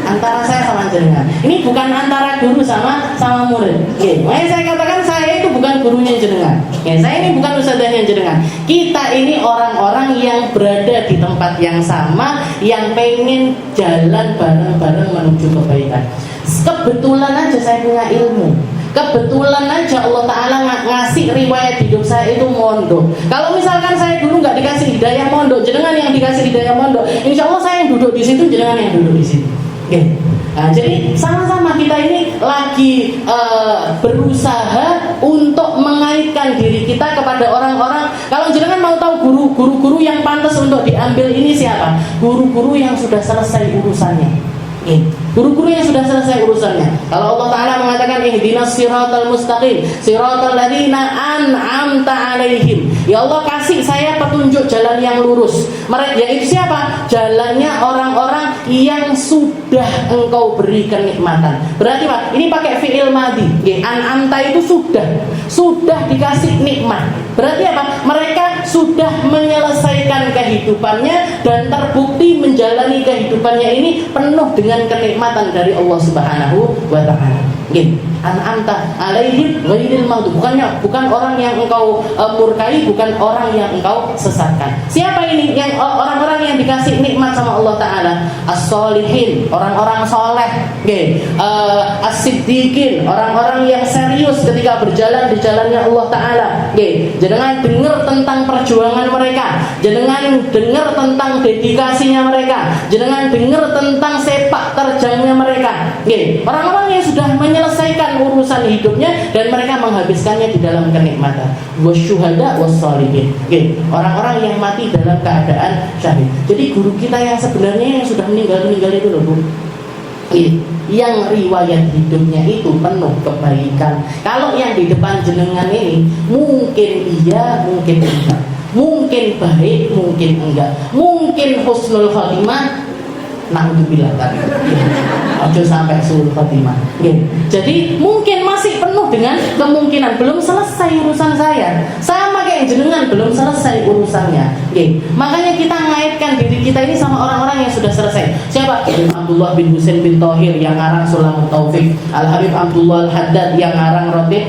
Antara saya sama jenengan. Ini bukan antara guru sama murid. Oke, makanya saya katakan saya itu bukan gurunya jenengan. Ya, saya ini bukan ustadznya jenengan. Kita ini orang-orang yang berada di tempat yang sama, yang pengen jalan bareng-bareng menuju kebaikan. Kebetulan aja saya punya ilmu. Kebetulan aja Allah Ta'ala ngasih riwayat hidup saya itu mondok. Kalau misalkan saya dulu nggak dikasih hidayah mondok, jenengan yang dikasih hidayah mondok, insya Allah saya yang duduk di situ, jenengan yang duduk di situ. Oke. Nah, jadi sama-sama kita ini lagi berusaha untuk mengaitkan diri kita kepada orang-orang. Kalau jenengan mau tahu guru-guru yang pantas untuk diambil ini siapa? Guru-guru yang sudah selesai urusannya. Guru-guru yang sudah selesai urusannya. Kalau Allah Ta'ala mengatakan ihdinas siratal mustaqim siratal ladzina an'amta alaihim, ya Allah kasih saya petunjuk jalan yang lurus. Mereka yaitu siapa? Jalannya orang-orang yang sudah engkau beri kenikmatan. Berarti Pak, ini pakai fi'il madhi. An'amta itu sudah dikasih nikmat. Berarti apa? Mereka sudah menyelesaikan kehidupannya dan terbukti menjalani kehidupannya ini penuh dengan kenikmatan dari Allah Subhanahu wa Ta'ala. An'amta alaihim ghairil maghdub, bukan orang yang engkau murkai, bukan orang yang engkau sesatkan. Siapa ini yang orang-orang yang dikasih nikmat sama Allah Ta'ala? As-solihin, orang-orang soleh. As-siddiqin, orang-orang yang serius ketika berjalan di jalannya Allah Ta'ala. Jangan dengar tentang perjuangan mereka, jangan dengar tentang dedikasinya mereka, jangan dengar tentang sepak terjangnya mereka. Orang-orang yang sudah menyelesaikan urusan hidupnya dan mereka menghabiskannya di dalam kenikmatan. Wasyuhada wassalihin. Orang-orang yang mati dalam keadaan syahid. Jadi guru kita yang sebenarnya yang sudah meninggal itu loh Bu, yang riwayat hidupnya itu penuh kebaikan. Kalau yang di depan jenengan ini mungkin iya, mungkin enggak, mungkin baik, mungkin enggak, mungkin husnul khotimah, na'udzubillah tadi. Ojo sampai suul khotimah. Jadi mungkin masih penuh dengan kemungkinan belum selesai urusan saya. Sama kayak jenengan belum selesai urusannya. Makanya kita mengaitkan diri kita ini sama orang-orang yang sudah selesai. Siapa? Abdullah bin Husain bin Thahir yang ngarang Sulamut Taufik, Al-Habib Abdullah Al-Haddad yang ngarang Rotib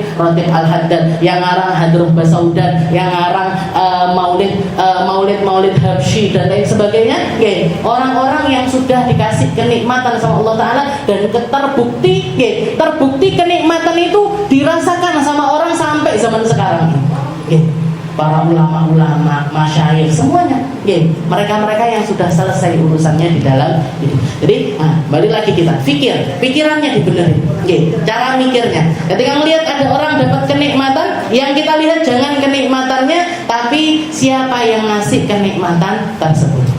Al-Haddad, yang ngarang Hadruh Basaudan, yang ngarang Maulid Habsyi dan lain sebagainya. Orang-orang yang sudah dikasih kenikmatan sama Allah Ta'ala dan terbukti kenikmatan itu dirasakan sama orang sampai zaman sekarang. Para ulama-ulama, masyayikh, semuanya. Mereka-mereka yang sudah selesai urusannya di dalam itu. Jadi, balik lagi kita pikirannya dibenerin. Cara mikirnya. Ketika melihat ada orang dapat kenikmatan, yang kita lihat jangan kenikmatannya, tapi siapa yang ngasih kenikmatan tersebut.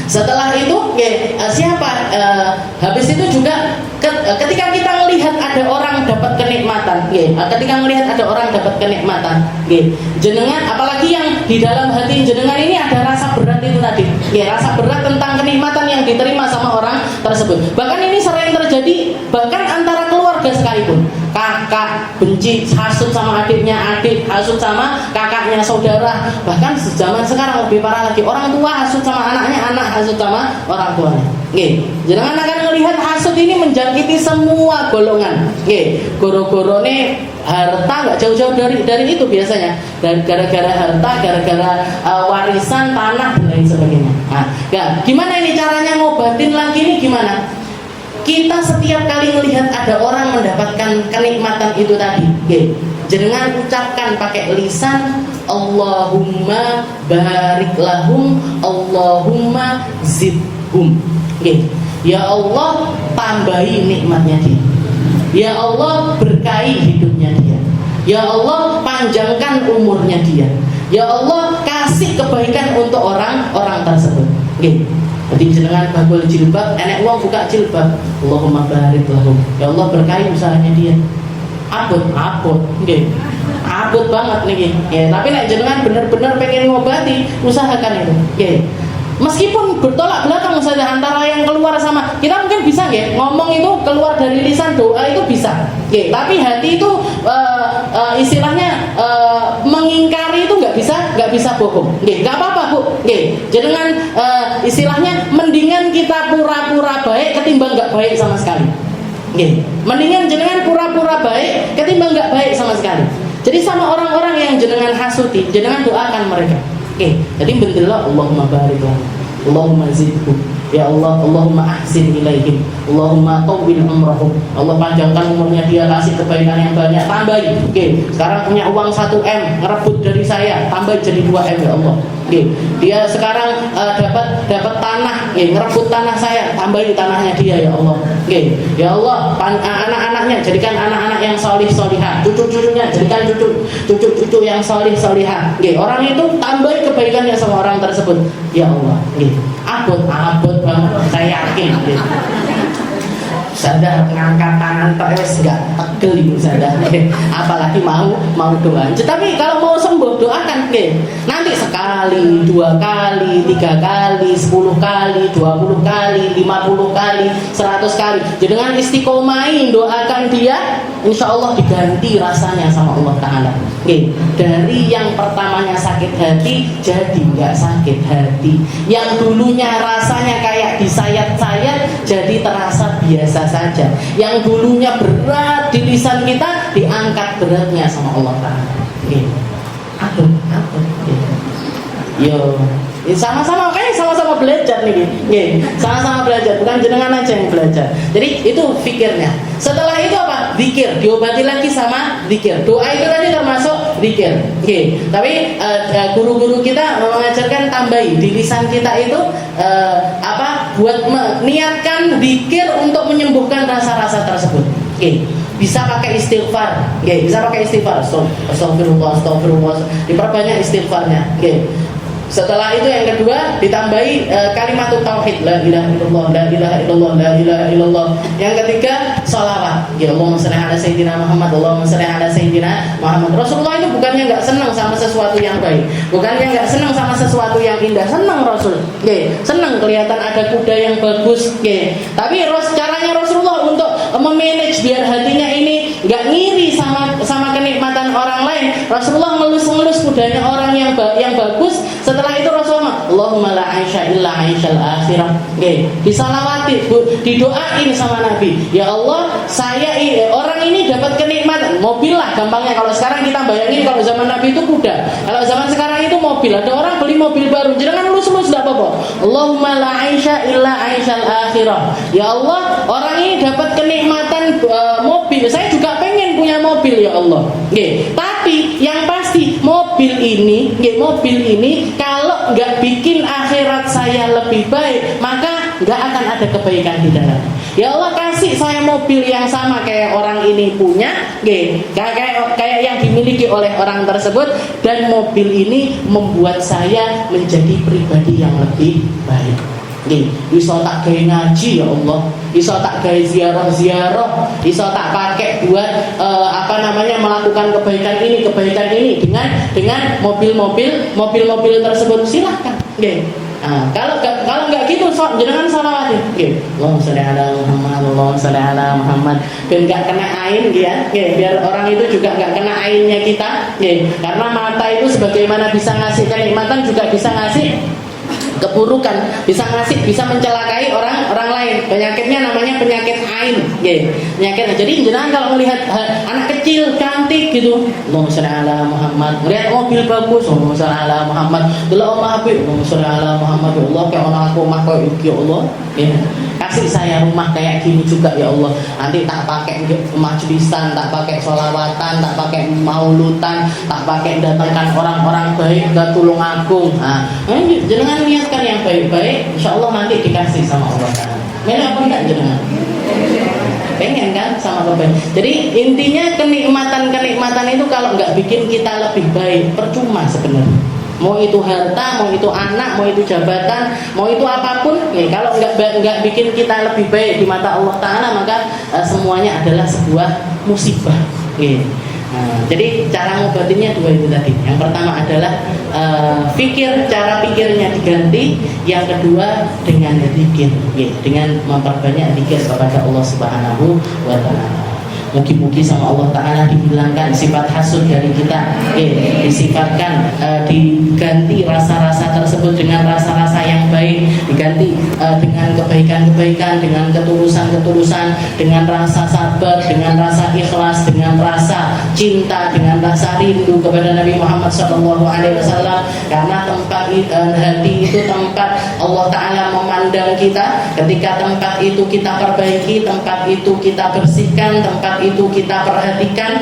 Setelah itu siapa? Habis itu juga ketika kita melihat ada orang dapat kenikmatan, jenengan, apalagi yang di dalam hati jenengan ini ada rasa berat itu tadi, rasa berat tentang kenikmatan yang diterima sama orang tersebut. Bahkan ini sering terjadi bahkan antara keluarga sekalipun. Kakak benci, hasut sama adiknya, adik hasut sama kakaknya, saudara. Bahkan zaman sekarang lebih parah lagi, orang tua hasut sama anaknya, anak hasut sama orang tuanya. Jangan akan melihat hasut ini menjangkiti semua golongan. Goro-gorone harta nggak jauh-jauh dari itu biasanya. Dan gara-gara harta, gara-gara warisan tanah dan lain sebagainya. Gimana ini caranya ngobatin lagi ini gimana? Kita setiap kali melihat ada orang mendapatkan kenikmatan itu tadi, jangan ucapkan pakai lisan Allahumma barik lahum, Allahumma zidhum. Ya Allah, tambahi nikmatnya dia. Ya Allah, berkahi hidupnya dia. Ya Allah, panjangkan umurnya dia. Ya Allah, kasih kebaikan untuk orang-orang tersebut. Jadi jenengan bagul jilbab, enek uang buka jilbab, Allahumma barik lahum. Ya Allah, berkahi usahanya dia. Abot, abot banget nih. Ya, tapi nek jenengan bener-bener pengen ngobati, usahakan itu. Ya. Meskipun bertolak belakang saja antara yang keluar sama kita mungkin bisa ya ngomong itu keluar dari lisan doa itu bisa, ya, tapi hati itu istilahnya mengingkari itu nggak bisa bohong, ya, nggak apa-apa Bu, ya, jangan istilahnya mendingan kita pura-pura baik ketimbang nggak baik sama sekali, ya, mendingan jenengan pura-pura baik ketimbang nggak baik sama sekali. Jadi sama orang-orang yang jenengan hasuti, jenengan doakan mereka. Oke, jadi bentillah Allahumma barik lahum, Allahumma zidhum, ya Allah, Allahumma ahsin ilaihim, Allahumma tawwil umrahum, Allah panjangkan umurnya dia, kasih kebaikan yang banyak, tambahin. Oke, sekarang punya uang 1M, ngerebut dari saya, tambah jadi 2M ya Allah. Oke, dia sekarang dapat tanah, ngerebut tanah saya, tambahin tanahnya dia ya Allah. Oke, ya Allah, anak-anaknya jadikan anak-anak yang solih solihah, cucu-cucunya jadikan cucu-cucu yang solih solihah. Oke, orang itu tambahin kebaikannya sama orang tersebut ya Allah. Oke, abot banget, saya yakin. Oke. Sadar ngangkat tangan tak enggak pegel ibu sadar, apalagi mau doa. Tapi kalau mau sembuh doakan, nanti sekali, 2 kali, 3 kali, 10 kali, 20 kali, 50 kali, 100 kali. Jangan istiqomahin doakan dia, insya Allah diganti rasanya sama Allah Taala. Dari yang pertamanya sakit hati jadi nggak sakit hati. Yang dulunya rasanya kayak disayat-sayat jadi terasa biasa saja. Yang dulunya berat di lisan kita diangkat beratnya sama Allah Taala. Aduh. Yo, sama-sama kayak sama-sama belajar nih, sama-sama belajar, bukan jenengan aja yang belajar. Jadi itu fikirnya. Setelah itu apa? Zikir, diobati lagi sama zikir. Doa itu tadi termasuk zikir. Tapi guru-guru kita mengajarkan tambahi di lisan kita itu buat niatkan zikir untuk menyembuhkan rasa-rasa tersebut. Bisa pakai istighfar, bisa pakai istighfar. Astagfirullah, diperbanyak istighfarnya. Setelah itu yang kedua ditambahi kalimat tauhid, la ilaha illallah, la ilaha illallah, la ilaha illallah. Yang ketiga salawat. Allahumma shalli ala sayyidina Muhammad, Allahumma shalli ala sayyidina Muhammad. Rasulullah itu bukannya enggak senang sama sesuatu yang baik, bukannya enggak senang sama sesuatu yang indah, senang Rasul. Senang kelihatan ada kuda yang bagus, tapi caranya Rasulullah untuk memanage biar hatinya ini enggak ngiri sama kenikmatan orang lain. Rasulullah ngelus-ngelus kudanya orang yang bagus. Setelah itu Rasulullah, Allahumma la aisha illa aishal akhirah. Disalawati, didoain sama Nabi. Ya Allah, orang ini dapat kenikmatan. Mobil lah gampangnya. Kalau sekarang kita bayangin kalau zaman Nabi itu kuda. Kalau zaman sekarang itu mobil. Ada orang beli mobil baru. Jangan lulus-lulus enggak apa-apa. Allahumma la aisha illa aishal akhirah. Ya Allah, orang ini dapat kenikmatan mobil. Saya juga pengen punya mobil ya Allah. Tapi yang pasti mobil ini kalau nggak bikin akhirat saya lebih baik, maka nggak akan ada kebaikan di dalam. Ya Allah, kasih saya mobil yang sama kayak orang ini punya, kayak yang dimiliki oleh orang tersebut, dan mobil ini membuat saya menjadi pribadi yang lebih baik. Iso tak gawe ngaji ya Allah, iso tak gawe ziarah, iso tak pakai buat melakukan kebaikan ini dengan mobil tersebut, silahkan. Kalau nggak gitu, jenengan salawatin. Allahumma shalli ala Muhammad, Allahumma shalli ala Muhammad. Dan nggak kena ain dia, biar orang itu juga nggak kena ainnya kita. Karena mata itu sebagaimana bisa ngasih kenikmatan juga bisa ngasih keburukan, bisa mencelakai orang lain. Penyakitnya namanya penyakit ain, penyakit. Jadi jangan kalau melihat anak kecil cantik gitu, Allahumma shalli ala Muhammad, melihat mobil bagus, Allahumma shalli ala Muhammad, delok omah apik, Allahumma shalli ala Muhammad, ya Allah, kayak ana aku omah koyo iki ya Allah. Kasih saya rumah kayak gini juga ya Allah. Nanti tak pakai majlisan, tak pakai sholawatan, tak pakai maulutan, tak pakai datangkan orang-orang baik ke Tulungagung. Jenengan niatkan yang baik-baik, insya Allah nanti dikasih sama Allah. Mana apa enggak jenengan? Pengen kan sama kebaikan. Jadi intinya kenikmatan itu kalau nggak bikin kita lebih baik, percuma sebenarnya. Mau itu harta, mau itu anak, mau itu jabatan, mau itu apapun, kalau nggak bikin kita lebih baik di mata Allah Taala, maka semuanya adalah sebuah musibah. Nah, jadi cara ngobatinnya dua itu tadi. Yang pertama adalah cara pikirnya diganti. Yang kedua dengan zikir, dengan memperbanyak zikir kepada Allah Subhanahu wa taala. Mugi-mugi sama Allah Ta'ala dihilangkan sifat hasud dari kita, disifatkan, diganti rasa-rasa tersebut dengan rasa-rasa yang baik, diganti dengan kebaikan-kebaikan, dengan ketulusan-ketulusan, dengan rasa sabar, dengan rasa ikhlas, dengan rasa cinta, dengan rasa rindu kepada Nabi Muhammad SAW. Karena tempat hati itu tempat Allah Ta'ala memandang kita. Ketika tempat itu kita perbaiki, tempat itu kita bersihkan, tempat itu kita perhatikan,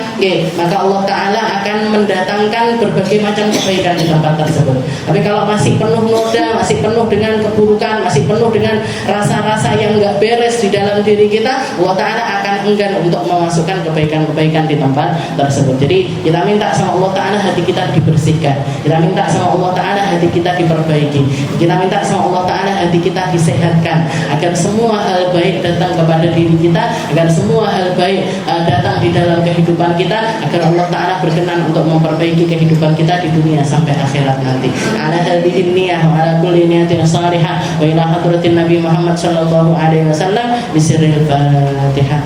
maka Allah Ta'ala akan mendatangkan berbagai macam kebaikan di tempat tersebut. Tapi kalau masih penuh noda, masih penuh dengan keburukan, masih penuh dengan rasa-rasa yang gak beres di dalam diri kita, Allah Ta'ala akan enggan untuk memasukkan kebaikan-kebaikan di tempat tersebut. Jadi kita minta sama Allah Ta'ala hati kita dibersihkan, kita minta sama Allah Ta'ala hati kita diperbaiki, kita minta sama Allah Ta'ala hati kita disehatkan, agar semua hal baik datang kepada diri kita, agar semua hal baik datang di dalam kehidupan kita, agar Allah Ta'ala berkenan untuk memperbaiki kehidupan kita di dunia sampai akhirat nanti. Ala hadhihi niyyah wa ala kulli niyatin salihah wa ila hadratin Nabi Muhammad sallallahu alaihi wasallam bisirril Fatihah.